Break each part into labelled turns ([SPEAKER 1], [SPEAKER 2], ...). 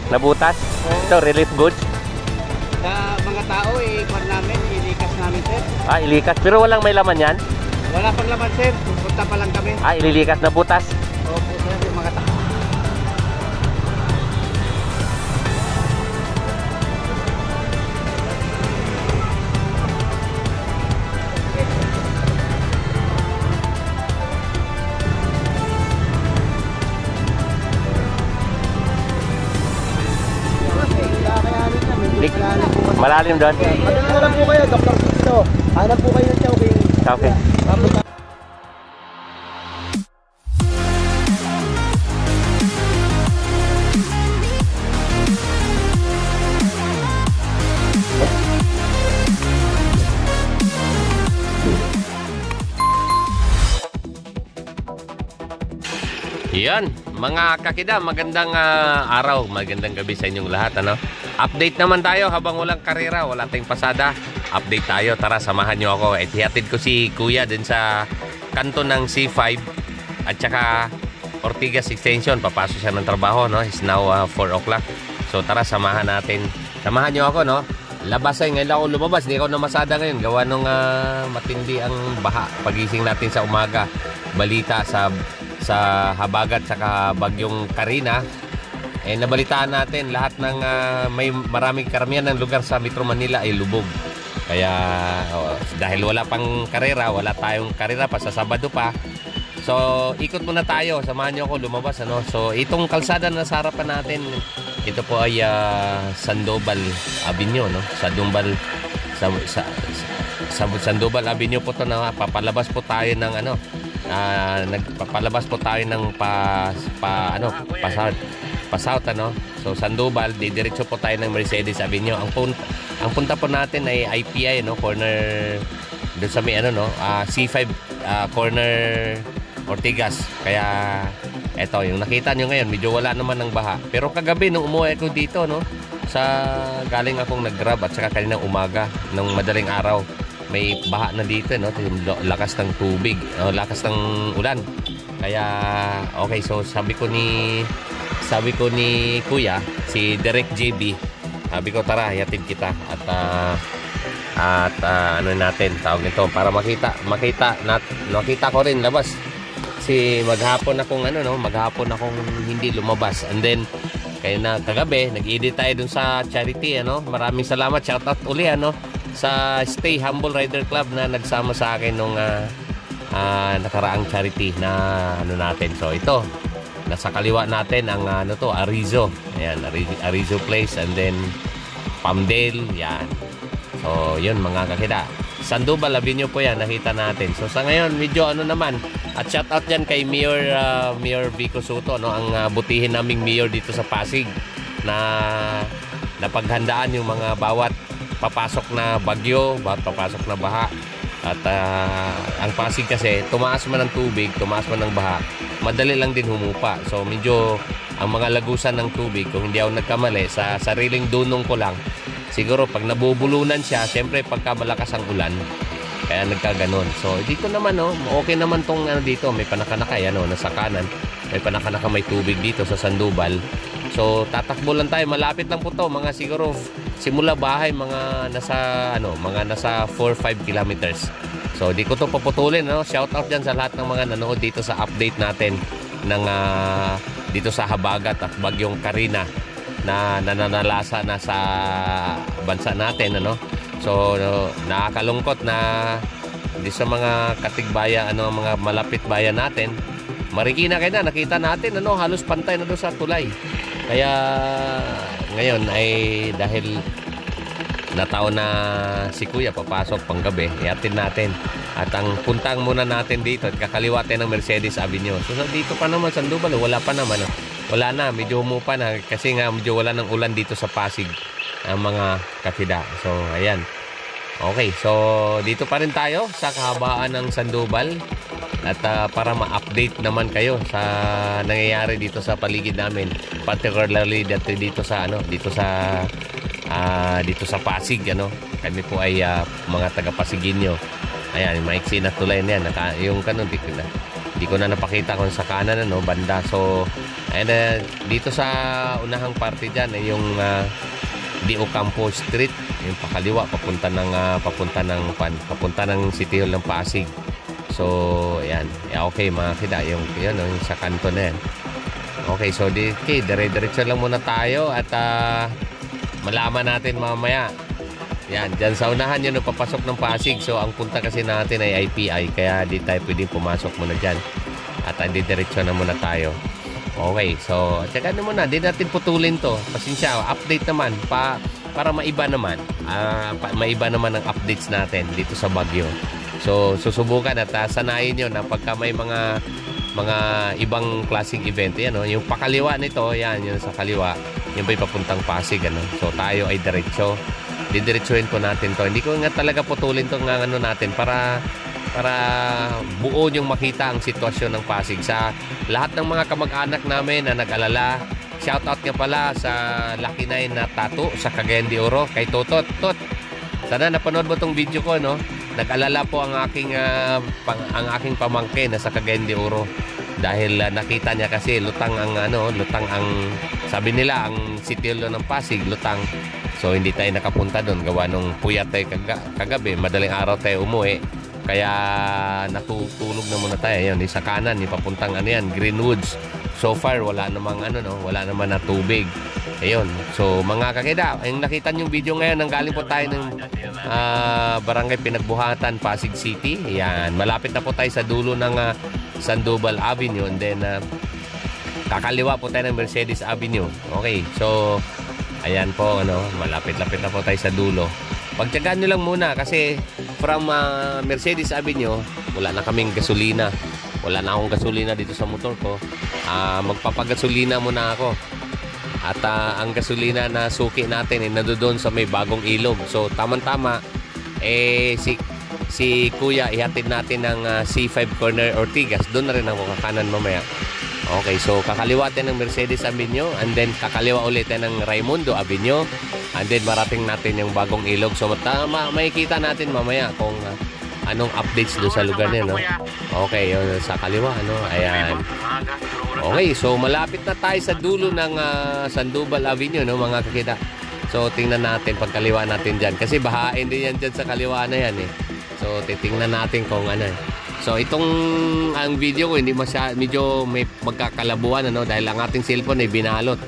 [SPEAKER 1] Nabutas? Ito, relief goods?
[SPEAKER 2] Sa mga tao, ikwan namin, ilikas namin, sir.
[SPEAKER 1] Ah, ilikas. Pero walang may laman yan?
[SPEAKER 2] Wala pang laman, sir. Punta pa lang kami.
[SPEAKER 1] Ah, ililikas na butas.
[SPEAKER 2] Opo, sir, yung mga tao.
[SPEAKER 1] Malalim doon?
[SPEAKER 2] Hanap po kayo, Dr. Sisto. Hanap po kayo ng Chowking.
[SPEAKER 1] Okay. Yan, mga kakida, magandang araw, magandang gabi sa inyong lahat, ano? Update naman tayo habang walang karera, wala tayong pasada. Update tayo, tara samahan nyo ako. Ihatid ko si Kuya din sa kanto ng C5 at saka Ortigas Extension. Papasok siya ng trabaho, no? It's now 4 o'clock. So tara, samahan natin. Samahan nyo ako, no? Labas ay ngayon ako lumabas, hindi ako namasada ngayon. Gawa nung matindi ang baha. Pagising natin sa umaga, balita sa habagat saka bagyong Karina, nabalitaan natin lahat ng may maraming karamihan ng lugar sa Metro Manila ay lubog. Kaya dahil wala pang karera, wala tayong karera pa sa Sabado pa. So ikot muna tayo, samahan niyo ako lumabas, ano. So itong kalsada na sa harapan natin, ito po ay Sandoval Avenue, no. Sandoval Avenue po to, na papalabas po tayo ng nagpapalabas po tayo ng South, ano. So Sandoval, didiretso po tayo ng Mercedes Avenue. Ang punta po natin ay IPI, no, corner doon sa may C5 corner Ortigas. Kaya eto, yung nakita nyo ngayon, medyo wala naman ng baha. Pero kagabi nung umuwi ako dito, no, galing akong nag-grab at saka kaninang umaga ng madaling araw, may baha na dito, no, lakas ng tubig, lakas ng ulan. Kaya okay, so sabi ko ni Kuya, si Direct JB, sabi ko tara, hatid kita at ano natin, tawag nito, para makita ko rin labas. Kasi maghapon akong hindi lumabas. And then kagabi nag-edit tayo dun sa charity, ano. Maraming salamat, shoutout uli, ano, sa Stay Humble Rider Club na nagsama sa akin nung nakaraang charity na natin. So ito, nasa kaliwa natin ang Arizo. Ayan, Arizo Place, and then Palmdale, yan. So yun, mga kakida, Sandoval Avenue po yan, nakita natin. So sa ngayon, medyo naman, at shout out dyan kay Mayor Vico Soto, no, ang butihin naming mayor dito sa Pasig, na napaghandaan yung mga bawat papasok na bagyo, papasok na baha. At ang Pasig kasi, tumaas man ng tubig, tumaas man ng baha, madali lang din humupa. So medyo ang mga lagusan ng tubig, kung hindi ako nagkamali, sa sariling dunong ko lang, siguro pag nabubulunan siya, siyempre pagka malakas ang ulan, kaya nagkaganon. So dito naman, okay naman tong dito, may panakanaka, nasa kanan, may panakanaka, may tubig dito sa Sandoval. So tatakbo lang tayo, malapit lang po to, mga siguro simula bahay, mga nasa 4-5 kilometers. So di ko to paputulin, no? Shout out dyan sa lahat ng mga nanood dito sa update natin ng dito sa habagat at bagyong Karina na nananalasa na sa bansa natin, ano. So nakakalungkot na di sa mga katigbaya, mga malapit bayan natin, Marikina kayo na, nakita natin, halos pantay na doon sa tulay. Kaya ngayon ay dahil nataon na si Kuya papasok panggabi, ihatid natin. At ang puntang muna natin dito at kakaliwatin ng Mercedes Avenue. So dito pa naman Sandoval, wala pa naman. Wala na, medyo humupa na kasi nga medyo wala ng ulan dito sa Pasig, ang mga kakida. So ayan. Okay, so dito pa rin tayo sa kahabaan ng Sandoval at para ma-update naman kayo sa nangyayari dito sa paligid namin, particularly dito sa dito sa Pasig, Kami po ay mga taga Pasiginyo. Ayan, maiksi na tulay na yan. Yung kanon, di ko na napakita kung sa kanan, banda. So And dito sa unahang parte dyan ay yung D. Ocampo Street, yung pakaliwa papunta ng City Hall ng Pasig. So ayan, okay mga kida, yung sa kanto na yan. Okay, so dire-diretso lang muna tayo at malaman natin mamaya. Yan, dyan sa unahan yun papasok ng Pasig. So ang punta kasi natin ay IPI, kaya di tayo pwedeng pumasok muna dyan. At diretso na muna tayo. Okay, so tsaka na muna, di natin putulin to. Pasensya, update naman para maiba naman. Maiba naman ang updates natin dito sa Baguio. So susubukan at sanayin nyo na pagka may mga ibang klaseng event, yan, yung pakaliwa nito, yan, yung sa kaliwa, yung ba'y papuntang Pasig, so tayo ay didiretsuhin ko natin to. Hindi ko nga talaga putulin to natin para buo yung makita ang sitwasyon ng Pasig. Sa lahat ng mga kamag-anak namin na nag-alala, shoutout nga pala sa Lucky 9 na tattoo sa Cagayan de Oro, kay Totot. Sana napanood mo tong video ko, no? Nag-alala po ang aking pamangkin na sa Cagayan de Oro dahil nakita niya kasi lutang ang sabi nila ang City Hall ng Pasig lutang. So hindi tayo nakapunta doon gawa nung puyat tayo kagabi, madaling araw tayo umuwi. Kaya natutulog na muna tayo. Yan, sa kanan, papuntang Greenwoods. So far wala namang na tubig. Ayun. So mga kakida, yung nakita niyo yung video ngayon, nanggaling po tayo ng Barangay Pinagbuhatan, Pasig City. Yan, malapit na po tayo sa dulo ng Sandoval Avenue, and then kakaliwa po tayo ng Mercedes Avenue. Okay. So ayan po, malapit-lapit na po tayo sa dulo. Pagtyagaan nyo lang muna kasi from Mercedes Avenue, wala na kaming gasolina. Wala na akong gasolina dito sa motor ko. Magpapagasolina muna ako. At ang gasolina na suki natin ay nandoon sa may Bagong Ilog. So tamang-tama si Kuya ihatid natin ng C5 Corner Ortigas. Doon na rin ako kakanan mamaya. Okay, so kakaliwa tayo ng Mercedes Avenue, and then kakaliwa ulit tayo ng Raimundo Avenue, and then marating natin yung Bagong Ilog. So makikita natin mamaya kung anong updates doon sa lugar niya, no? Okay, yun sa kaliwa, ayan. Okay, so malapit na tayo sa dulo ng Sandoval Avenue, no, mga kakita. So tingnan natin pagkaliwa natin dyan, kasi bahain din yan dyan sa kaliwa na yan, eh. So titingnan natin kung So ang video ko hindi medyo may magkakalabuan, dahil ang ating cellphone ay binalot.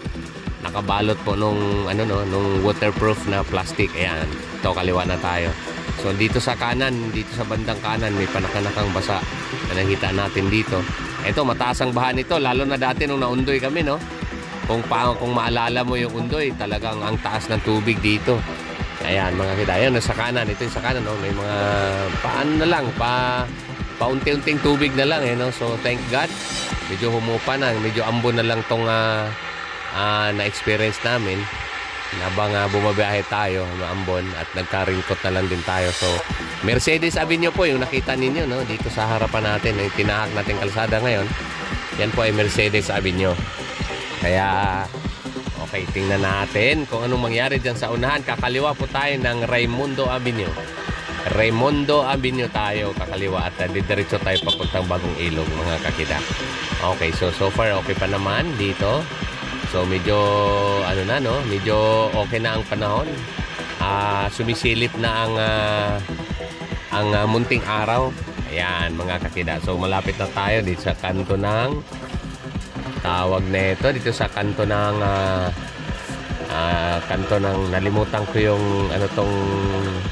[SPEAKER 1] Nakabalot po nung waterproof na plastic. Ayan, ito kaliwa na tayo. So dito sa kanan, dito sa bandang kanan may panakanakang basa na nakita natin dito. Ito, mataas ang baha nito, lalo na dati nung naundoy kami, no? Kung maalala mo yung undoy, talagang ang taas ng tubig dito. Ayan, mga kita. Ayan, sa kanan, ito yung sa kanan, no? May mga paunti-unting tubig na lang, no? So thank God, medyo humupa na, medyo ambon na lang tong na-experience namin habang bumabiyahe tayo, maambon, at nagka-ringkot na lang din tayo. So Mercedes Avenue po yung nakita ninyo, no? Dito sa harapan natin, yung tinahak natin kalsada ngayon, yan po ay Mercedes Avenue. Kaya okay, tingnan natin kung anong mangyari dyan sa unahan. Kakaliwa po tayo ng Raimundo Avenue tayo, kakaliwa, at diretso tayo papuntang Bagong Ilog, mga kakida. Okay, so far okay pa naman dito. So medyo medyo okay na ang panahon. Sumisilip na ang munting araw. Ayan, mga kakida. So malapit na tayo dito sa kanto ng tawag nito, dito sa kanto ng nalimutan ko yung tong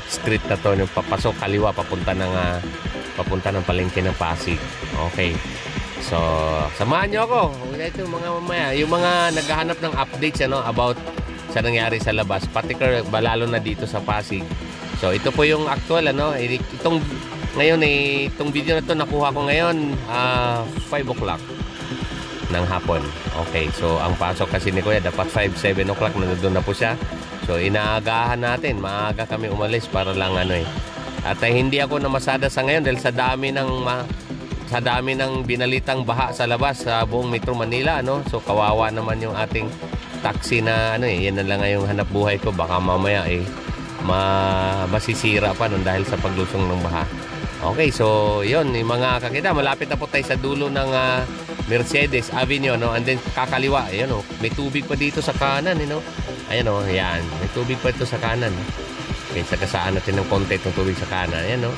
[SPEAKER 1] street na to, yung papasok kaliwa papunta ng palengke ng Pasig. Okay, so samahan nyo ako. Ito mga mamaya, yung mga naghahanap ng updates about sa nangyari sa labas, particular lalo na dito sa Pasig. So ito po yung actual itong ngayon itong video na to nakuha ko ngayon 5 o'clock ng hapon. Okay, so ang pasok kasi ni Kuya dapat 7 o'clock na doon na po siya. So inaagahan natin, maaga kami umalis para lang At hindi ako namasada sa ngayon dahil sa dami ng binalitang baha sa labas sa buong Metro Manila, So kawawa naman yung ating taxi na yan na lang yung hanap buhay ko, baka mamaya masisira pa dahil sa paglusong ng baha. Okay, so yun, mga kakita, malapit na po tayo sa dulo ng Mercedes Avenue, no? And then kakaliwa, ayan, oh, may tubig pa dito sa kanan, no? Ayan, oh, ayan, may tubig pa dito sa kanan. Okay, sagasaan natin ng konti itong tubig sa kanan, ayan, no?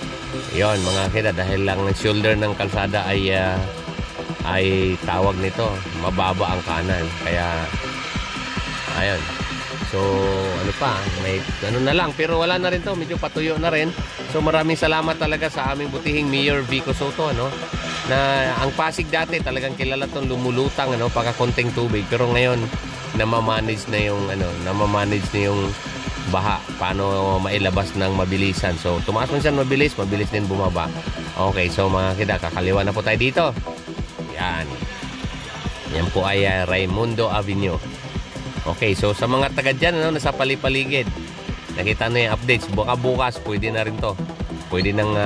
[SPEAKER 1] Ayan, mga kida, dahil lang ang shoulder ng kalsada ay tawag nito, mababa ang kanan. Kaya, ayan. So, ano pa, may ano na lang, pero wala na rin to, medyo patuyo na rin. So, maraming salamat talaga sa aming butihing Mayor Vico Soto, ano? Na ang Pasig dati talagang kilala tong lumulutang, ano, pagka konting tubig, pero ngayon namamanage na yung baha, paano mailabas ng mabilisan. So tumaas man siya mabilis din bumaba. Okay, so mga kida, kakaliwa na po tayo dito. Yan po ay Raimundo Avenue. Okay, so sa mga taga dyan, ano, nasa palipaligid, nakita na yung updates, baka bukas pwede na rin to. Pwede nang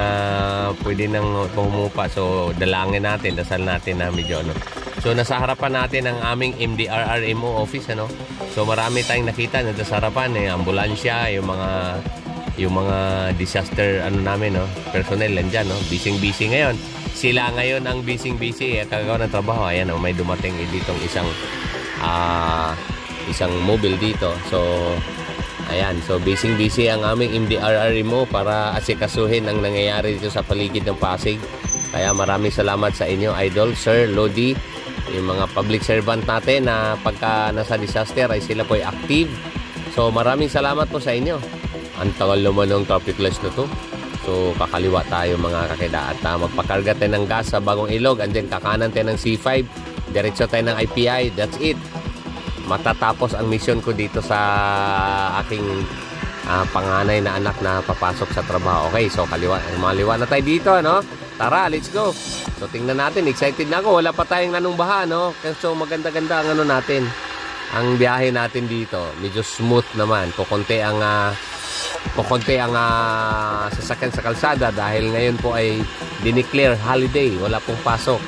[SPEAKER 1] pumupa. So dalangin natin, dasal natin na medyo ano. So nasa harapan natin ang aming MDRRMO office, ano. So marami tayong nakita na sa harapan, ambulansya, yung mga disaster ano namin, no, personnel nandiyan, no. Busy ngayon. Sila ngayon ang busy kagagawa ng trabaho. Ayan, no, may dumating ditong isang mobile dito. So ayan, so busy ang aming MDRRMO para asikasuhin ang nangyayari dito sa paligid ng Pasig. Kaya maraming salamat sa inyo, Idol, Sir Lodi, yung mga public servant natin na pagka nasa disaster ay sila po ay active. So maraming salamat po sa inyo. Ang tagal naman ng traffic lights na to. So kakaliwa tayo mga kakida at magpakarga tayo ng gas sa Bagong Ilog, and then kakanan tayo ng C5, diretso tayo ng IPI. That's it. Matatapos ang mission ko dito sa aking panganay na anak na papasok sa trabaho. Okay, so maliwa na tayo dito, no? Tara, let's go. So tingnan natin, excited na ako. Wala pa tayong anong baha, no? So maganda-ganda ang ano natin, ang biyahe natin dito. Medyo smooth naman. Kukunti ang sasakyan sa kalsada dahil ngayon po ay dineclare holiday, wala pong pasok.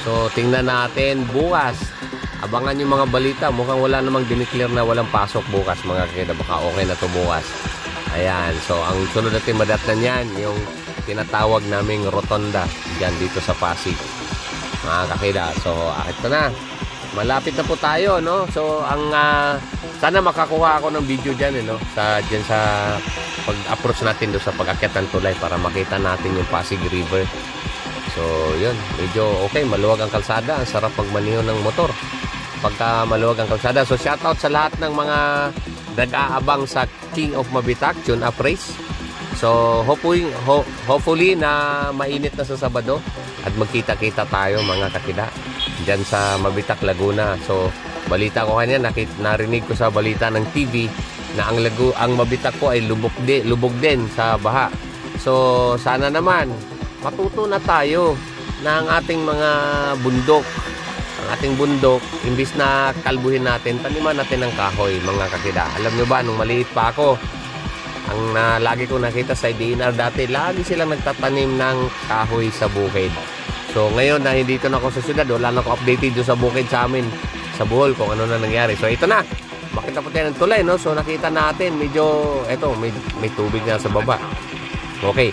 [SPEAKER 1] So tingnan natin bukas. Abangan yung mga balita. Mukhang wala namang dineclare na walang pasok bukas, mga kakida. Baka okay na to bukas. Ayan. So ang sunod natin madatnan yan, yung tinatawag naming rotonda dyan dito sa Pasig, mga kakida. So ito na, malapit na po tayo, no? So ang sana makakuha ako ng video dyan, no? Dyan sa pag-approach natin doon sa pag-akyat ng tulay para makita natin yung Pasig River. So yun, medyo okay, maluwag ang kalsada. Ang sarap magmaniho ng motor pagka maluwag ang kalsada. So shoutout sa lahat ng mga nag-aabang sa King of Mabitak Tune Up Race. So hopefully na mainit na sa Sabado at magkita-kita tayo, mga kakida, dyan sa Mabitak, Laguna. So balita ko kanina, narinig ko sa balita ng TV na ang Mabitak po ay lubog din sa baha. So sana naman matuto na tayo na ang ating mga bundok, imbis na kalbuhin natin, taniman natin ng kahoy, mga kakida. Alam nyo ba, nung maliit pa ako, ang lagi ko nakita sa DNR dati, lagi silang nagtatanim ng kahoy sa bukid. So ngayon na hindi na ako sa syudad, wala na ako updated doon sa bukid sa amin, sa Bohol, kung ano na nangyari. So ito na, makita po tayo ng tulay, no? So nakita natin, medyo, eto, may tubig na sa baba. Okay.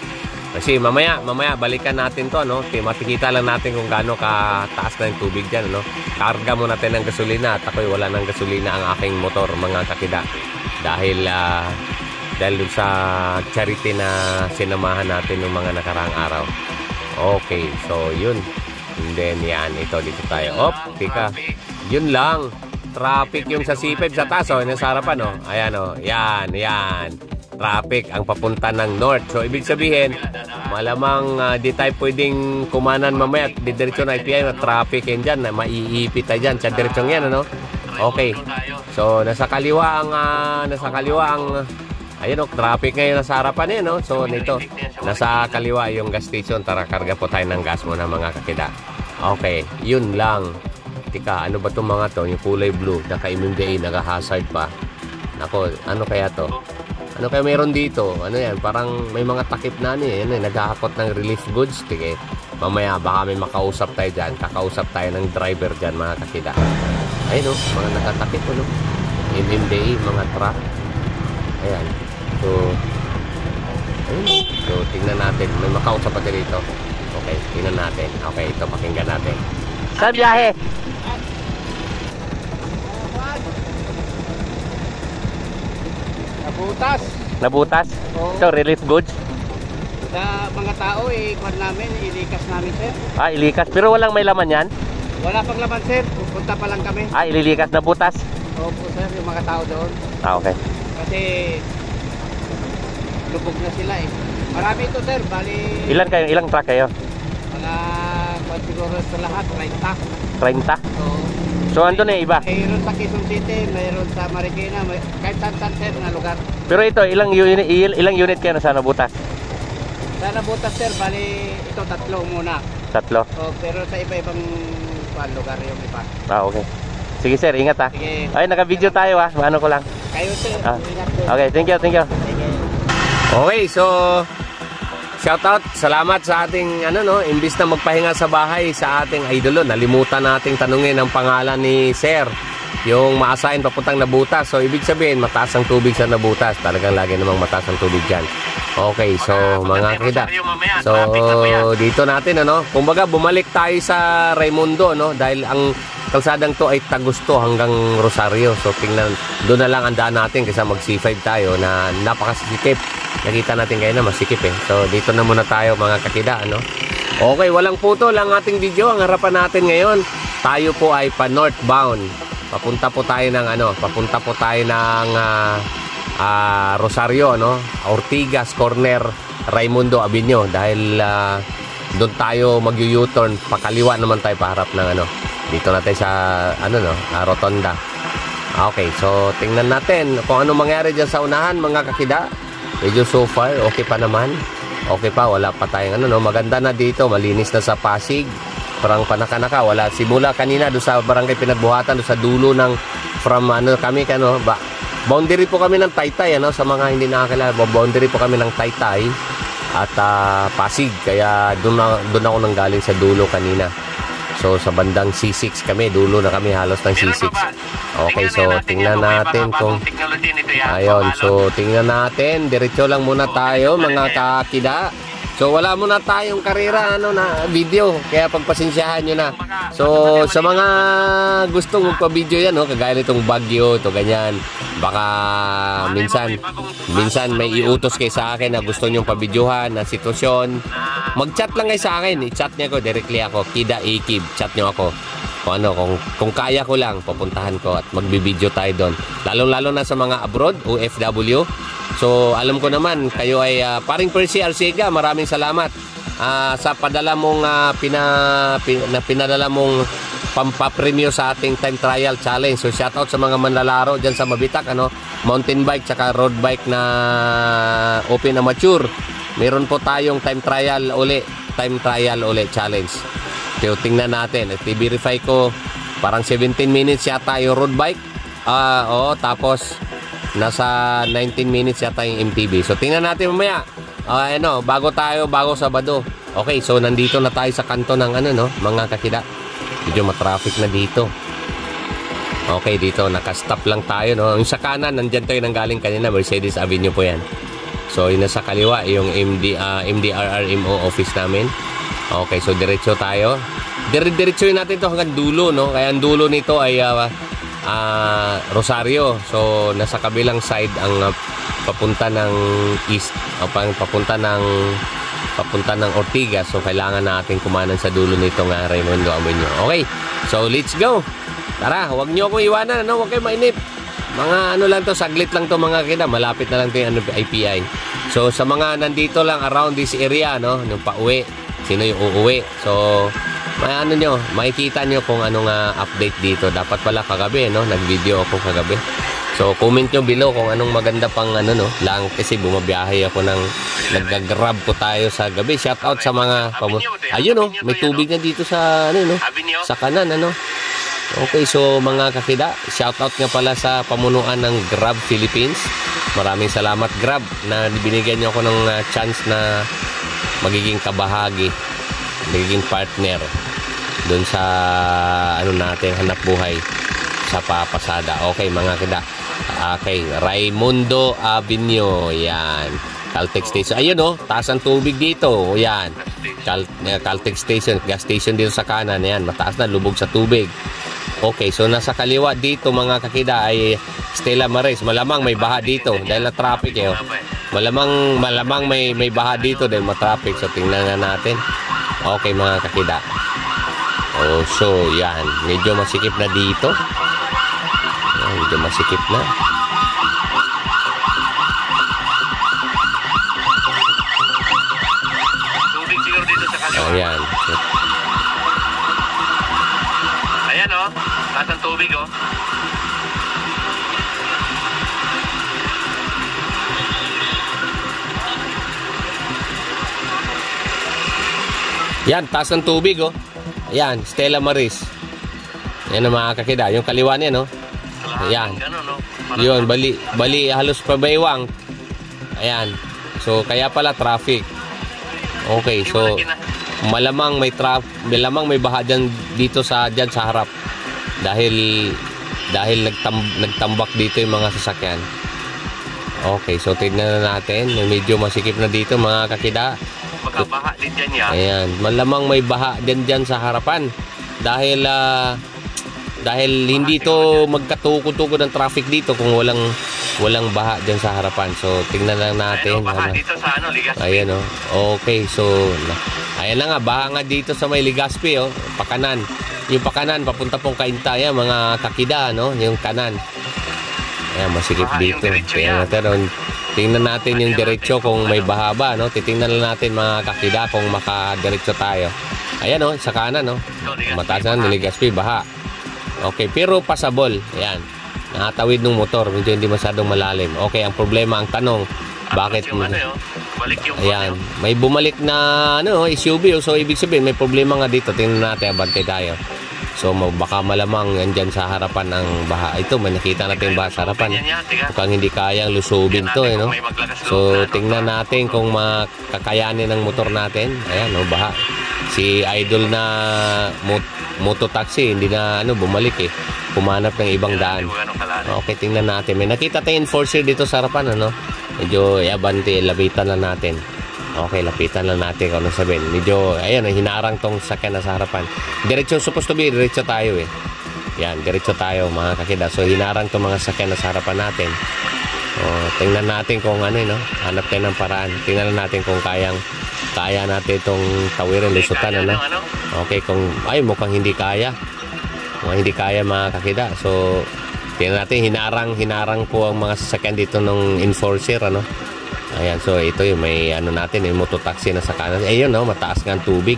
[SPEAKER 1] Kasi mamaya balikan natin to, no? Matikita lang natin kung gaano kataas na yung tubig dyan, no? Karga mo natin ng gasolina at ako'y wala ng gasolina ang aking motor, mga kakida. Dahil dun sa charity na sinamahan natin ng mga nakaraang araw. Okay, so yun. And then yan, ito dito tayo. Tika. Yun lang. Traffic yung sa C5 sa taas, nasa harapan, no? Ayan, oh. Yan. Traffic ang papunta ng north. So ibig sabihin, malamang di tayo pwedeng kumanan mamaya at didiretso na IPI na traffic yan dyan, na maiipit tayo dyan sa diretsong yan, ano? Okay, so nasa kaliwa ang ayun, traffic ngayon nasa harapan yan, no? So nito, nasa kaliwa yung gas station. Tara, karga po tayo ng gas muna, mga kakida. Okay, yun lang. Tika, ano ba itong mga to, yung kulay blue, naka-MMDA, naka-hazard pa. Nako, ano kaya to? Ano kaya meron dito? Ano yan? Parang may mga takip na yan, naghahakot ng relief goods. Tige, mamaya baka may makausap tayo dyan. Kakausap tayo ng driver dyan, mga kakida. Ayun, no? Mga nakatakip, no? MMDA, mga truck. Ayan. So, ayun. So, tingnan natin. May makausap pa dito. Okay, tingnan natin. Okay, ito, pakinggan natin. Saan biyahe?
[SPEAKER 2] Nabutas.
[SPEAKER 1] Nabutas?
[SPEAKER 2] Oo.
[SPEAKER 1] Ito, relief goods?
[SPEAKER 2] Sa mga tao, kwan namin, ilikas namin, sir.
[SPEAKER 1] Ah, ilikas. Pero walang may laman yan?
[SPEAKER 2] Wala pang laman, sir. Pupunta pa lang kami.
[SPEAKER 1] Ah, ililikas na butas?
[SPEAKER 2] Opo, sir, yung mga tao doon.
[SPEAKER 1] Ah, okay.
[SPEAKER 2] Kasi lubog na sila eh. Marami ito, sir. Bali,
[SPEAKER 1] Ilang truck kayo?
[SPEAKER 2] mga kwan siguro sa lahat, 30.
[SPEAKER 1] 30?
[SPEAKER 2] Oo.
[SPEAKER 1] So, andun na yung iba?
[SPEAKER 2] Mayroon sa Quezon City, mayroon sa Marikina, kahit saan sir na lugar.
[SPEAKER 1] Pero ito, ilang unit kayo na sa nabutas?
[SPEAKER 2] Sa nabutas, sir, bali ito 3 muna.
[SPEAKER 1] 3?
[SPEAKER 2] Oh, pero sa iba-ibang lugar yung iba.
[SPEAKER 1] Ah, okay. Sige sir, ingat ha.
[SPEAKER 2] Sige.
[SPEAKER 1] Ay, naka-video tayo ha. Ano ko lang.
[SPEAKER 2] Kayo, sir.
[SPEAKER 1] Ah.
[SPEAKER 2] Ingat din.
[SPEAKER 1] Okay, thank you.
[SPEAKER 2] Sige.
[SPEAKER 1] Okay, so shout out, salamat sa ating imbis na magpahinga sa bahay sa ating idolo. Nalimutan nating tanungin ang pangalan ni Sir. Yung ma-assign papuntang Nabutas. So ibig sabihin, mataas ang tubig sa Nabutas. Talagang lagi namang mataas ang tubig diyan. Okay, so mga kita. So dito natin kumbaga bumalik tayo sa Raimundo dahil ang kalsadang to ay Tagusto hanggang Rosario. So tingnan, doon na lang ang daan natin kaysa mag C5 tayo na napakasikip. Nakita natin ngayon na masikip eh. So dito na muna tayo mga kakida Okay, walang putol ang ating video. Ang harapan natin ngayon, tayo po ay pa northbound. Papunta po tayo ng Rosario Ortigas Corner, Raimundo Avenue dahil doon tayo mag-U-turn, pakaliwa naman tayo paharap ng dito natin sa Rotonda. Okay, so tingnan natin kung ano mangyari diyan sa unahan mga kakida. Medyo so far okay pa naman. Okay pa, wala pa tayong maganda na dito, malinis na sa Pasig. Parang panaka-naka, wala simula kanina doon sa barangay Pinagbuhatan, doon sa dulo ng kami boundary po kami ng Taytay sa mga hindi nakakilala, boundary po kami ng Taytay at Pasig, kaya doon ako nanggaling sa dulo kanina. So sa bandang C6 kami, dulo na kami halos ng C6. Okay, so tingnan natin kung ayun, so tingnan natin, diretso lang muna tayo mga kakida. So wala muna tayong karera na video, kaya pagpasensyahan nyo na. So sa mga gustong magpa-video yan kagaya nitong bagyo, ito ganyan. Baka minsan may iutos kayo sa akin na gusto nyong pa-videohan na sitwasyon. Mag-chat lang kayo sa akin, i-chat niyo ako directly ako, Kida Ikib, chat nyo ako. Kung kaya ko lang, pupuntahan ko at magbi-video tayo doon. Lalo na sa mga abroad, OFW. So alam ko naman kayo ay paring Percy Arcega, maraming salamat sa padala mong pinadala mong pampapremyo sa ating time trial challenge. So shout out sa mga manlalaro diyan sa Mabitak mountain bike tsaka road bike na open amateur. Meron po tayong time trial uli challenge. So tingnan natin, i-verify ko, parang 17 minutes yata yung road bike. Tapos nasa 19 minutes yata yung MTB. So tingnan natin mamaya. Bago Sabado. Okay, so nandito na tayo sa kanto ng mga kakida. Medyo matraffic na dito. Okay, dito naka-stop lang tayo Yung sa kanan, nandiyan tayo nanggaling kanina, Mercedes Avenue po yan. So yung nasa kaliwa, yung MDRRMO office namin. Okay, so diretso tayo. Diretsoin natin to hanggang dulo Kaya ang dulo nito ay Rosario. So nasa kabilang side ang papunta ng east papunta ng Ortigas. So kailangan natin kumanan sa dulo nito ng Raimundo Avenue. Okay, so let's go. Tara, huwag nyo akong iwanan huwag kayo mainip. Mga lang to, saglit lang to mga kita. Malapit na lang to yung IPI. So sa mga nandito lang around this area yung pauwi, sino yung uuwi, so makikita nyo kung anong update dito. Dapat pala kagabi nag-video ako kagabi. So comment nyo below kung anong maganda pang lang, kasi bumabiyahe ako nag-grab po tayo sa gabi. Shout out sa mga ayun may tubig na dito sa sa kanan Okay, so mga kakida, shout out nga pala sa pamunuan ng Grab Philippines. Maraming salamat Grab na binigyan niyo ako ng chance na magiging kabahagi, magiging partner doon sa natin hanap buhay sa papasada. Okay mga kakida. Okay, Raimundo Avenue. Yan. Caltex Station. Ayun oh, taas ang tubig dito. O yan. Caltex Station, gas station dito sa kanan. Yan, mataas na, lubog sa tubig. Okay, so nasa kaliwa dito mga kakida ay Stella Maris. Malamang may baha dito dahil na traffic eh. Oh. Malamang may baha dito dahil ma-traffic. So tingnan na natin. Okay mga kakida. Oh, so yan, medyo masikip na dito. Medyo masikip na. Ayan.
[SPEAKER 3] Ayan o, taas ang tubig o.
[SPEAKER 1] Yan, taas ng tubig oh. Ayan, Stella Maris. Yan ang mga kakida. Yung kaliwa niya no. Ayan. Yun, bali halos pabaywang. Ayan. So kaya pala traffic. Okay, so malamang may baha dito sa harap. Dahil nagtambak dito yung mga sasakyan. Okay, so tignan na natin. Medyo masikip na dito mga kakida.
[SPEAKER 3] Magkabaha din dyan yan.
[SPEAKER 1] Ayan, malamang may baha dyan sa harapan. Dahil hindi to magkatuko-tuko ng traffic dito kung walang baha dyan sa harapan. So tingnan lang natin.
[SPEAKER 3] Ayan, baha dito sa Legazpi.
[SPEAKER 1] Ayan oh. Okay, so ayan na nga, baha nga dito sa may Legazpi oh, pakanan. Yung pakanan papunta pong Cainta, yan mga kakida no, yung kanan. Ayan, masikip dito. Ayan natin. Tingnan natin yung diretso kung may baha ba, no? Titingnan lang natin mga kakida kung makadiretso tayo. Ayan, no? Sa kanan, no? Mataas na, Legazpi, baha. Okay, pero passable. Ayan. Nakatawid ng motor. Medyo hindi masyadong malalim. Okay, ang problema, ang tanong, bakit? Ayan. May bumalik na, SUV. So, ibig sabihin, may problema nga dito. Tingnan natin, abante tayo. So baka malamang andyan sa harapan ng baha. Ito, may nakita natin baha sa harapan. Mukhang hindi kayang lusubin to no? So tingnan natin kung makakayanin ng motor natin. Ayan, no, baha. Si idol na mototaxi, hindi na bumalik eh. Pumanap ng ibang daan. Okay, tingnan natin. May nakita tayong enforcer dito sa harapan, medyo abante, lapitan lang natin. Okay, lapitan lang natin kung ano sabihin. Medyo, ayan, hinarang tong sakyan na sa harapan. Diretso, supposed to be, diretso tayo eh. Yan, diretso tayo mga kakida. So, hinarang tong mga sakyan na sa harapan natin. Tingnan natin kung hanap tayo ng paraan. Tingnan natin kung kaya natin itong tawirin, lusutan, Okay, mukhang hindi kaya. Mukhang hindi kaya mga kakida. So, tingnan natin, hinarang po ang mga sasakyan dito ng enforcer, Ayan, so ito yung may natin, yung mototaxi na sa kanan. Ayun, mataas nga ang tubig.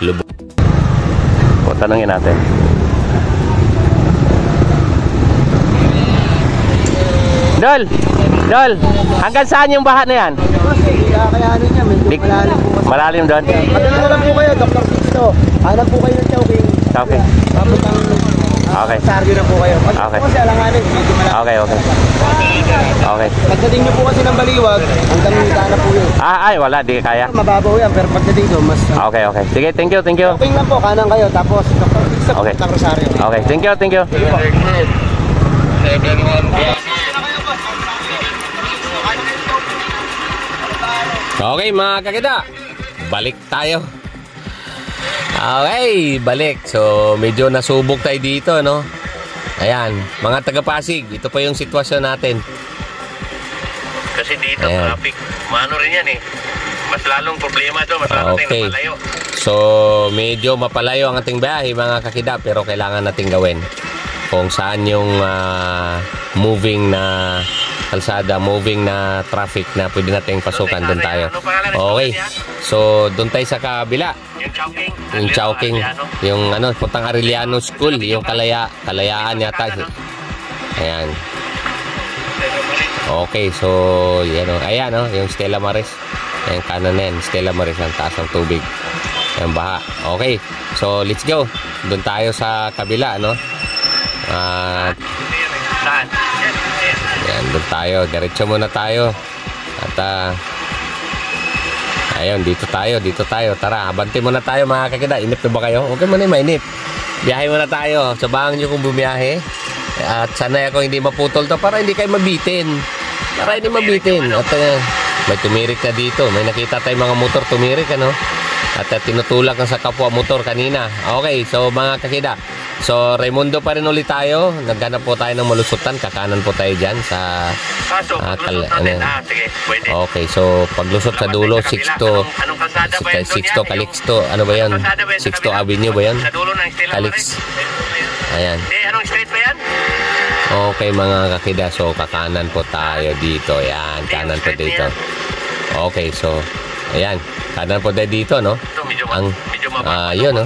[SPEAKER 1] Lubog. O, tanongin natin. Dol, hanggang saan yung baha na yan?
[SPEAKER 2] Kakayanin niya, medyo malalim po.
[SPEAKER 1] Malalim doon?
[SPEAKER 2] Padala na lang po kayo, Dr. Sisto. Hanap po kayo ng Chowking.
[SPEAKER 1] Okay.
[SPEAKER 2] Tapos ang saryo na po kayo.
[SPEAKER 1] Okay.
[SPEAKER 2] Kasi alanganin, medyo malalim.
[SPEAKER 1] Okay.
[SPEAKER 2] Pagdating niyo po kasi ng Baliwag, hanggang Mitana po yun.
[SPEAKER 1] Ay, wala, di kaya.
[SPEAKER 2] Mababaw yan, pero pagdating doon, mas...
[SPEAKER 1] Okay. Sige, thank you.
[SPEAKER 2] Chowking lang po, kanan kayo. Tapos, Dr. Sisto,
[SPEAKER 1] Okay.
[SPEAKER 2] Dr. Rosario.
[SPEAKER 1] Okay, thank you. Okay mga kakita, balik tayo. Okay, balik. So medyo nasubok tayo dito, Ayan, mga taga-Pasig, ito pa yung sitwasyon natin.
[SPEAKER 3] Kasi dito traffic, rin yan eh. Mas lalong problema ito, mas lalong mapalayo.
[SPEAKER 1] So medyo mapalayo ang ating biyahe mga kakida, pero kailangan nating gawin kung saan yung moving na kalsada, moving na traffic na pwede nating pasukan, doon tayo. Okay, so doon tayo sa kabila. Yung Chowking, yung puntang Arellano School, yung Kalayaan yata. Ayan. Okay, so ayan yung Stella Maris. Ayan, kanan yan, Stella Maris, ang taas ng tubig. Ayan, baha. Okay, so let's go. Doon tayo sa kabila, Ayan, doon tayo. Diretso muna tayo. At ayun, dito tayo. Tara, abante muna tayo mga kakida. Inip na ba kayo? Okay muna yung mainip. Biyahe muna tayo. Sabahan nyo kung bumiyahe. At sanay ako hindi maputol to para hindi kayo mabitin. At may tumirik na dito. May nakita tayong mga motor tumirik, ano? At tinutulak na sa kapwa motor kanina. Okay, so mga kakida. So, Raimundo pa rin ulit tayo. Naghanap po tayo ng malusutan. Kakanan po tayo dyan sa...
[SPEAKER 3] So, paglusot natin. Sige, pwede.
[SPEAKER 1] Okay, so paglusot sa dulo,
[SPEAKER 3] Sa kabila.
[SPEAKER 1] 6
[SPEAKER 3] Anong kalsada ba yun doon
[SPEAKER 1] Sixto,
[SPEAKER 3] yan?
[SPEAKER 1] Calixto, ano ba yan?
[SPEAKER 3] Anong kalsada ba yun sa
[SPEAKER 1] Sixto
[SPEAKER 3] kabila?
[SPEAKER 1] Avenue ba yan?
[SPEAKER 3] Sa dulo ng Stella
[SPEAKER 1] Calix.
[SPEAKER 3] Maris?
[SPEAKER 1] Ayan.
[SPEAKER 3] Anong street ba yan?
[SPEAKER 1] Okay mga kakida, so kakanan po tayo dito. Ayan, kanan po dito. Okay, so, ayan. Kanan po tayo dito, no?
[SPEAKER 3] Ito, medyo
[SPEAKER 1] Ang,
[SPEAKER 3] mababa.
[SPEAKER 1] yun, no?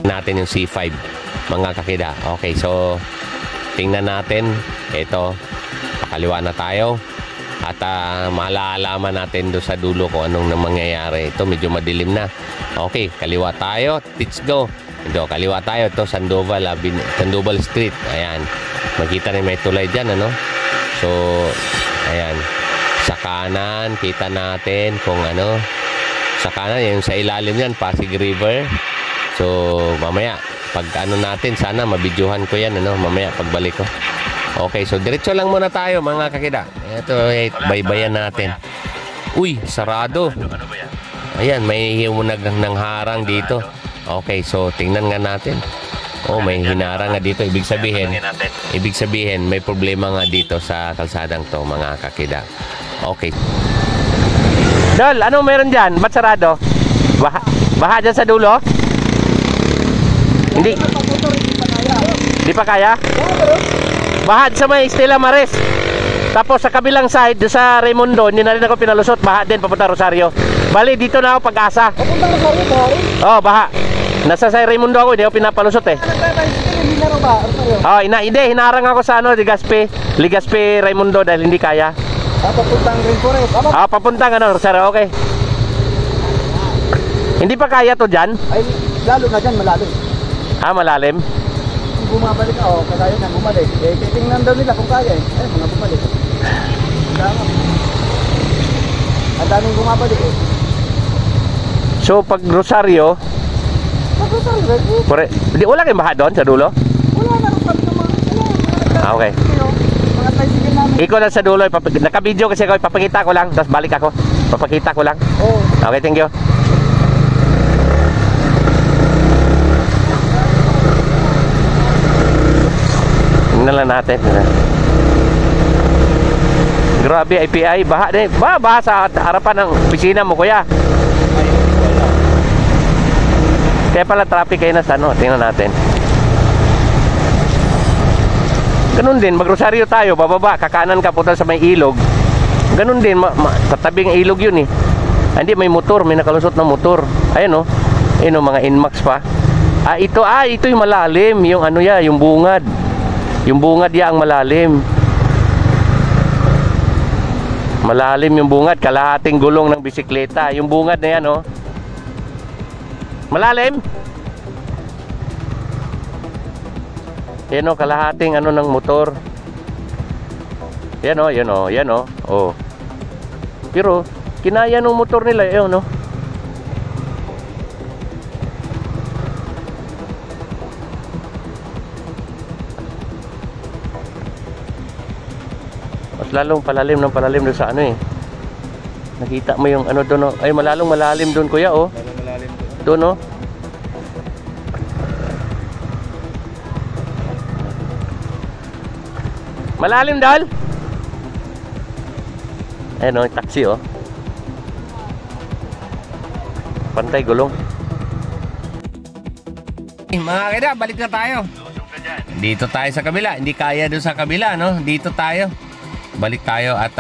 [SPEAKER 1] natin yung C5 mga kakida. Okay, so tingnan natin ito, kaliwa na tayo at malalaman natin doon sa dulo kung anong mangyayari. Ito medyo madilim na. Okay, kaliwa tayo, let's go. Ito, kaliwa tayo, ito Sandoval, Sandoval Street. Ayan, makita rin may tulay dyan, ano. So ayan, sa kanan kita natin kung ano, sa kanan yung sa ilalim yan, Pasig River. So mamaya pag ano natin, sana mabidyohan ko yan, ano, mamaya pagbalik ko. Okay, so diretso lang muna tayo mga kakida. Ito, baybayan natin. Uy, sarado. Ayan, may himunag ng harang dito. Okay, so tingnan nga natin. Oh, may hinarang nga dito. Ibig sabihin may problema nga dito sa kalsadang to mga kakida. Okay. Dol, ano meron dyan? Ba't sarado? Baha dyan sa dulo? Hindi. Di pa kaya? Baha sa may Stella Maris. Tapos sa kabilang side, sa Raimundo, hindi na rin ako pinalusot. Baha din, papunta Rosario. Bali, dito na ako Pag-asa.
[SPEAKER 2] Papunta Rosario, pare?
[SPEAKER 1] Oh, baha. Nasa sa Raimundo ako, hindi ako pinapalusot eh.
[SPEAKER 2] Hindi na ba, Rosario?
[SPEAKER 1] Oh, hindi, hinarang ako sa ano, Legazpi, Raimundo dahil hindi kaya.
[SPEAKER 2] Papuntang Green Forest.
[SPEAKER 1] Papuntang ano, Rosario, okay. Hindi pa kaya to dyan?
[SPEAKER 2] Ay, lalo na dyan, malalim.
[SPEAKER 1] Malalim?
[SPEAKER 2] Bumabalik ako, kagaya na bumalik. Eh, titingnan daw nila kung kaya eh. Ay, mga bumalik. Ang daming bumabalik eh.
[SPEAKER 1] So, pag Rosario, wala kayong baha doon sa dulo?
[SPEAKER 2] Wala na rin naman.
[SPEAKER 1] Okay.
[SPEAKER 2] Mga tricycle namin.
[SPEAKER 1] Ikaw lang sa dulo, naka-video kasi ako, ipapakita ko lang, tapos balik ako. Papakita ko lang.
[SPEAKER 2] Oo.
[SPEAKER 1] Okay, thank you. Tingnan lang natin. Grabe, IPI, baha din. Baha sa harapan ng opisina mo, kuya. Kaya pala traffic kayo na sa ano, tingnan natin. Ganun din, mag-Rosario tayo, bababa, kakanan ka punta sa may ilog. Ganun din, sa tabing ilog yun eh. Hindi, may motor, may nakalusot na motor. Ayan o, mga Inmax pa. Ito yung malalim, yung ano ya, yung bungad. Yung bungad ya ang malalim. Malalim yung bungad, kalahating gulong ng bisikleta. Yung bungad na yan oh. Malalim. Yan o, kalahating ano ng motor. Yan o. Oh. Pero kinaya ng motor nila, yun no. Mas lalong palalim doon sa ano eh. Nakita mo yung ano doon, ay malalim doon kuya oh.
[SPEAKER 2] Malalim
[SPEAKER 1] doon oh. Malalim dal. Ayan o, taxi o. Pantay gulong. Mga kaya, balik na tayo. Dito tayo sa kabila. Hindi kaya doon sa kabila, no? Dito tayo. Balik tayo at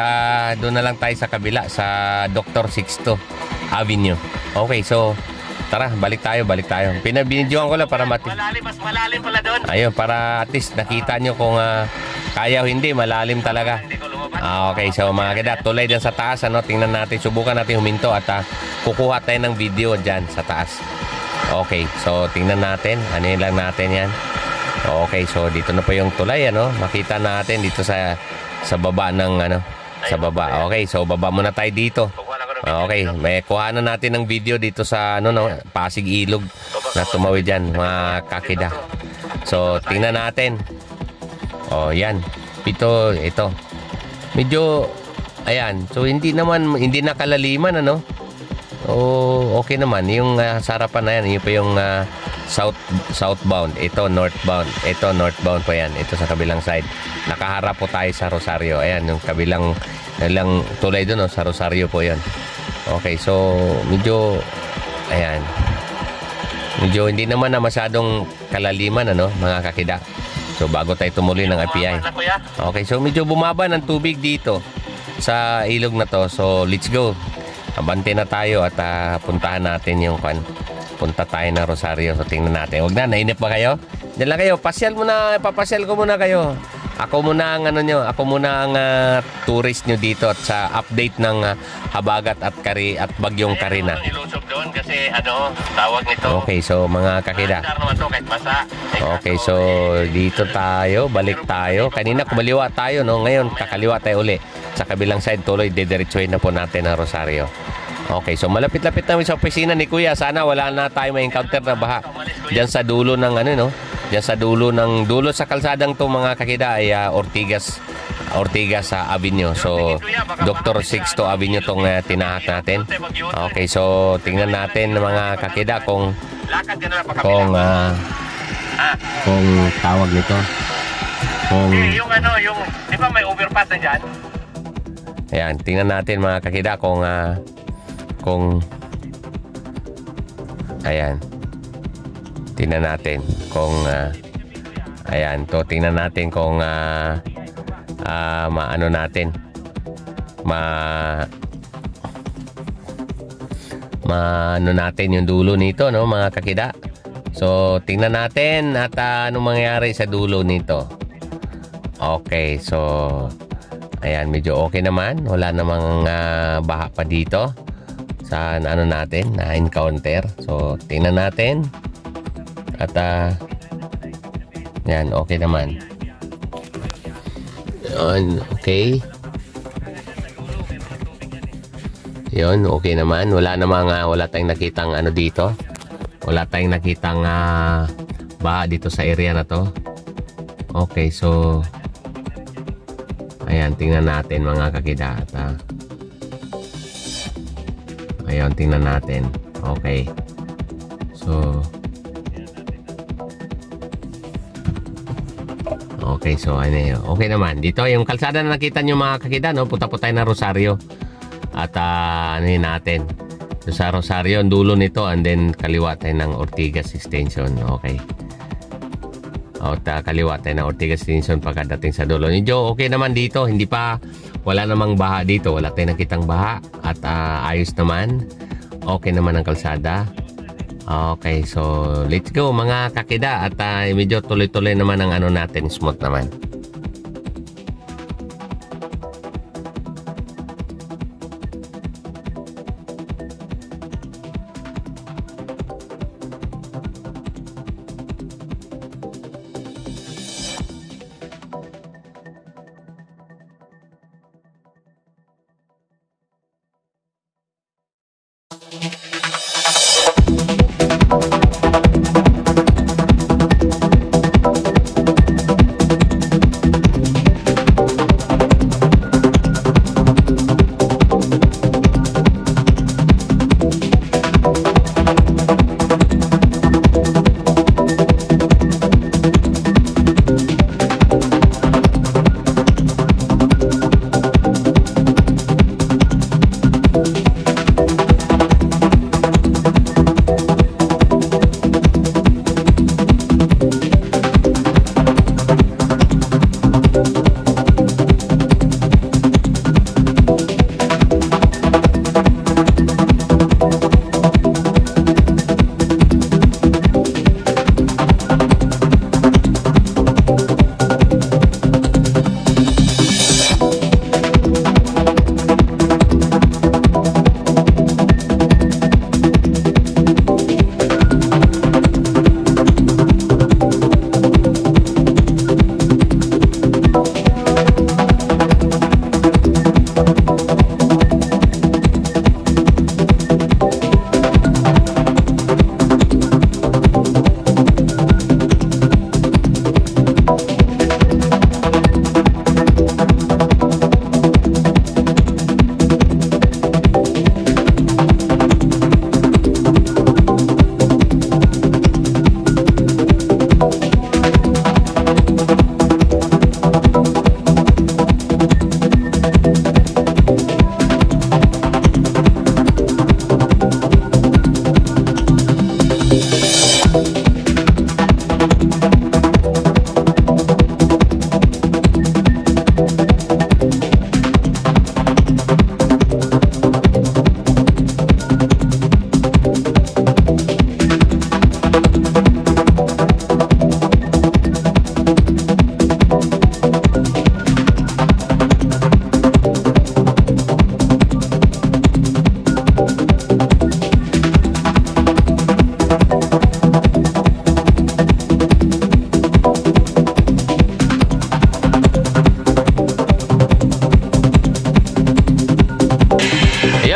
[SPEAKER 1] doon na lang tayo sa kabila sa Dr. Sixto Avenue. Okay, so tara, balik tayo. Pinabinidyoan ko lang para mas malalim pala doon. Ayun, para at least nakita nyo kung kaya o hindi, malalim talaga. Okay, so mga kaya, tulay dyan sa taas, ano, tingnan natin, subukan natin huminto at kukuha tayo ng video dyan sa taas. Okay, so tingnan natin, ano lang natin yan. Okay, so dito na po yung tulay, ano, makita natin dito sa baba ng ano, sa baba. Okay, so baba muna tayo dito. Okay, may kuhanan natin ng video dito sa ano, no, Pasig Ilog na tumawid dyan, mga kakida. So tingnan natin. Oh, yan. Ito. Medyo ayan. So hindi nakalaliman, ano? Oh, okay naman. Yung sa harapan na yan, yun pa yung southbound. Ito northbound. Ito northbound pa yan. Ito sa kabilang side. Nakaharap po tayo sa Rosario. Ayan, yung kabilang tulay doon, no, sa Rosario po yan. Okay, so medyo ayan. Medyo hindi naman na masyadong kalaliman, ano, mga kakida. So bago tayo tumuloy ng IPI. Okay, so medyo bumaba ng tubig dito sa ilog na to. So let's go. Abante na tayo at puntahan natin yung punta tayo na Rosario. So tingnan natin. Huwag na, nainip ba kayo? Diyan lang kayo, pasyal muna, papasyal ko muna kayo. Ako muna ang ako muna ang tourist nyo dito at sa update ng habagat at bagyong Karina.
[SPEAKER 3] Nilusob doon kasi tawag nito.
[SPEAKER 1] Okay, so mga kakida.
[SPEAKER 3] Naman to kahit basa.
[SPEAKER 1] Okay, so dito tayo, balik tayo. Kanina kumaliwa tayo, no? Ngayon kakaliwa tayo uli. Sa kabilang side tuloy didiretsuhin na po natin ang Rosario. Okay, so malapit-lapit namin sa opisina ni Kuya. Sana wala na tayo ma-encounter na baha. Diyan sa dulo ng diyan sa dulo sa kalsadang to mga kakida ay Ortigas sa Avenue. So Dr. Sixto Avenue tong tinahak natin. Okay, so tingnan natin mga kakida kung tawag nito.
[SPEAKER 3] Yung di ba may overpass na dyan?
[SPEAKER 1] Ayan, tingnan natin mga kakida kung ayan. Tingnan natin kung ayan, tingnan natin kung maano natin. Maano natin yung dulo nito, no, mga kakida. So, tingnan natin at anong mangyayari sa dulo nito. Okay, so ayan, medyo okay naman. Wala namang baha pa dito sa natin na encounter. So, tingnan natin. At yan, okay naman. Yun, okay. Yun, okay naman. Wala tayong nakitang dito. Wala tayong nakitang baha dito sa area na to. Okay, so ayan, tingnan natin mga kakida. Ayan, tingnan natin. Okay. So okay, so okay naman. Dito yung kalsada na nakita nyo mga kakida, no? Punta po tayo na Rosario. At natin. So, sa Rosario, ang dulo nito, and then kaliwa tayo ng Ortigas Extension. Okay. At kaliwa tayo ng Ortigas Extension pagkadating sa dulo. Medyo okay naman dito. Wala namang baha dito. Wala tayong nakitang baha. At ayos naman. Okay naman ang kalsada. Okay, so let's go mga kakida. At medyo tuloy-tuloy naman ang natin. Smooth naman.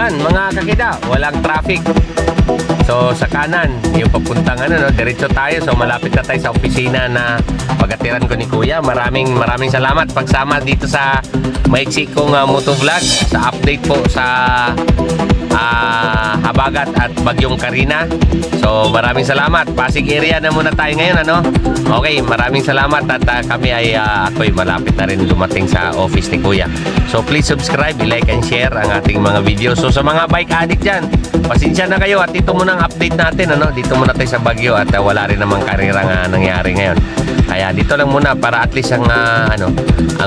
[SPEAKER 1] yan, mga kakida, walang traffic. So sa kanan, yung papuntang diretso tayo. So malapit na tayo sa opisina na pagatiran ko ni Kuya. Maraming salamat pagsama dito sa maiksi kong motovlog, sa update po sa Habagat at Bagyong Karina. So maraming salamat. Pasig area na muna tayo ngayon, Okay, maraming salamat at kami ay ako'y malapit na rin dumating sa office ni Kuya. So please subscribe, like and share ang ating mga video. So sa mga bike addict dyan, pasensya na kayo at ito muna ang update natin, Dito muna tayo sa Bagyo at wala rin namang karera nga nangyari ngayon. Kaya dito lang muna para at least ang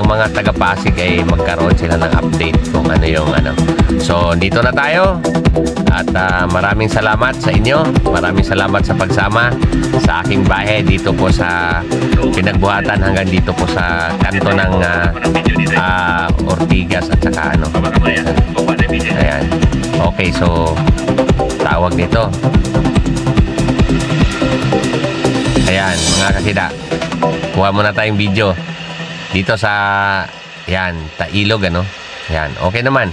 [SPEAKER 1] mga taga-Pasig ay magkaroon sila ng update kung ano yung So dito na tayo at maraming salamat sa inyo. Maraming salamat sa pagsama sa aking bahay dito po sa Pinagbuhatan hanggang dito po sa kanto ng Ortigas at saka Ayan. Okay, so tawag dito. Ayan, mga kakida. Kuha muna tayong video dito sa ilog, Ayan, okay naman.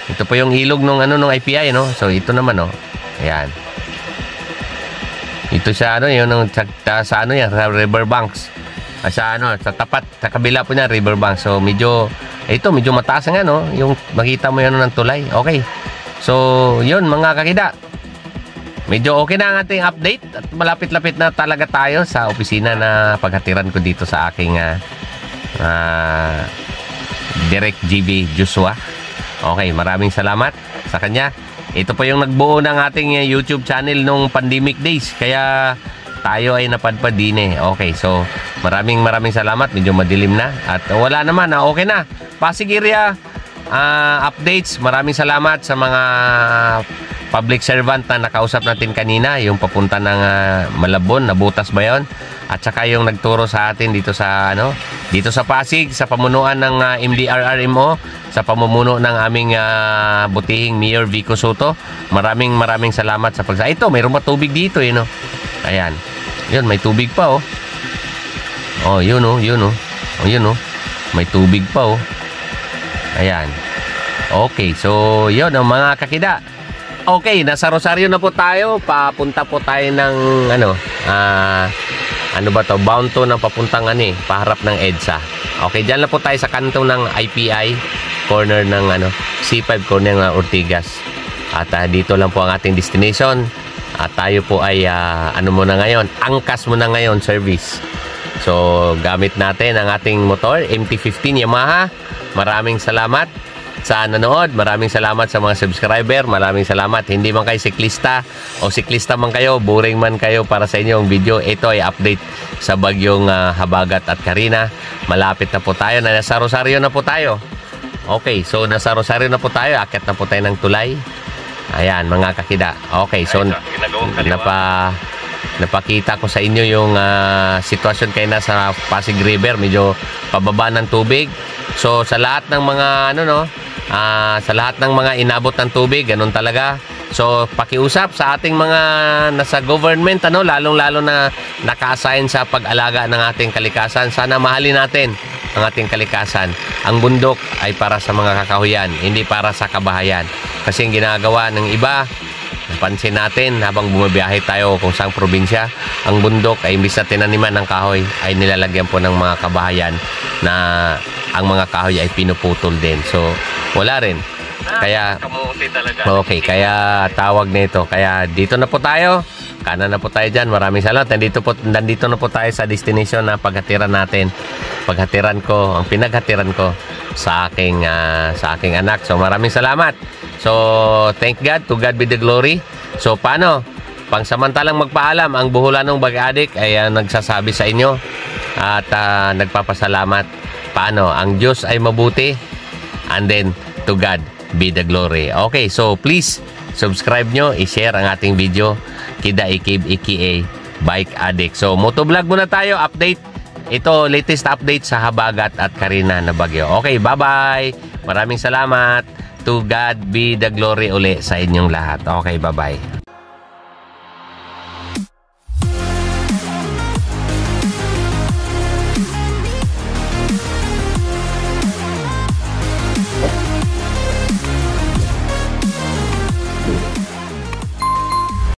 [SPEAKER 1] Ito po yung ilog nung IPI, So ito naman, Ayan. Ito sa yun sa riverbanks. Sa tapat sa kabila po niya riverbanks. So medyo mataas nga, yung makita mo yan ng tulay. Okay. So yun, mga kakida. Medyo okay na ang ating update at malapit-lapit na talaga tayo sa opisina na paghatiran ko dito sa aking Direct GB Joshua. Okay, maraming salamat sa kanya. Ito po yung nagbuo ng ating YouTube channel nung pandemic days. Kaya tayo ay napadpad din Okay, so maraming salamat. Medyo madilim na at wala naman, okay na. Pasig area updates. Maraming salamat sa mga public servant na nakausap natin kanina, yung papunta ng Malabon, Nabutas ba yun? At saka yung nagturo sa atin dito sa dito sa Pasig, sa pamunuan ng MDRRMO, sa pamumuno ng aming butihing Mayor Vico Soto. Maraming salamat sa pagsa. Ito, mayroong matubig dito, Ayan. Yun, may tubig pa, yun, yun, may tubig pa, Ayan. Okay, so yun ang mga kakida. Okay, nasa Rosario na po tayo. Papunta po tayo ng bound to ng papuntang paharap ng EDSA. Okay, dyan na po tayo sa kanto ng IPI, corner ng C5, corner ng Ortigas. At dito lang po ang ating destination. At tayo po ay muna ngayon, angkas muna ngayon service. So gamit natin ang ating motor MT-15 Yamaha. Maraming salamat sa nanood. Maraming salamat sa mga subscriber. Maraming salamat. Hindi man kayo siklista o siklista man kayo, boring man kayo para sa inyong video. Ito ay update sa Bagyong Habagat at Karina. Malapit na po tayo. Nasa Rosario na po tayo. Okay, so nasa Rosario na po tayo. Akit na po tayo ng tulay. Ayan, mga kakida. Okay, so napakita ko sa inyo yung sitwasyon kayo na sa Pasig River. Medyo pababa ng tubig. So sa lahat ng mga sa lahat ng mga inabot ng tubig, ganun talaga. So pakiusap sa ating mga nasa government, lalong-lalo na naka-assign sa pag-alaga ng ating kalikasan. Sana mahalin natin ang ating kalikasan. Ang bundok ay para sa mga kakahuyan, hindi para sa kabahayan. Kasi ang ginagawa ng iba, napansin natin habang bumabiyahe tayo kung saang probinsya, ang bundok ay imbis na tinaniman ng kahoy, ay nilalagyan po ng mga kabahayan na ang mga kahoy ay pinuputol din. So wala rin. Kaya okay, kaya tawag nito. Kaya dito na po tayo. Kanan na po tayo dyan. Maraming salamat. Nandito na po tayo sa destination na paghatiran natin. Paghatiran ko, ang pinaghatiran ko sa aking anak. So maraming salamat. So thank God, to God be the glory. So paano? Pangsamantalang magpaalam, ang buhulanong bag-adik ay nagsasabi sa inyo at nagpapasalamat. Paano? Ang Diyos ay mabuti, and then to God be the glory. Okay, so please subscribe nyo, i-share ang ating video. Kida Ikib aka Bike Addict. So motovlog muna tayo, update. Ito latest update sa Habagat at Karina na Bagyo. Okay, bye-bye. Maraming salamat. To God be the glory uli sa inyong lahat. Okay, bye-bye.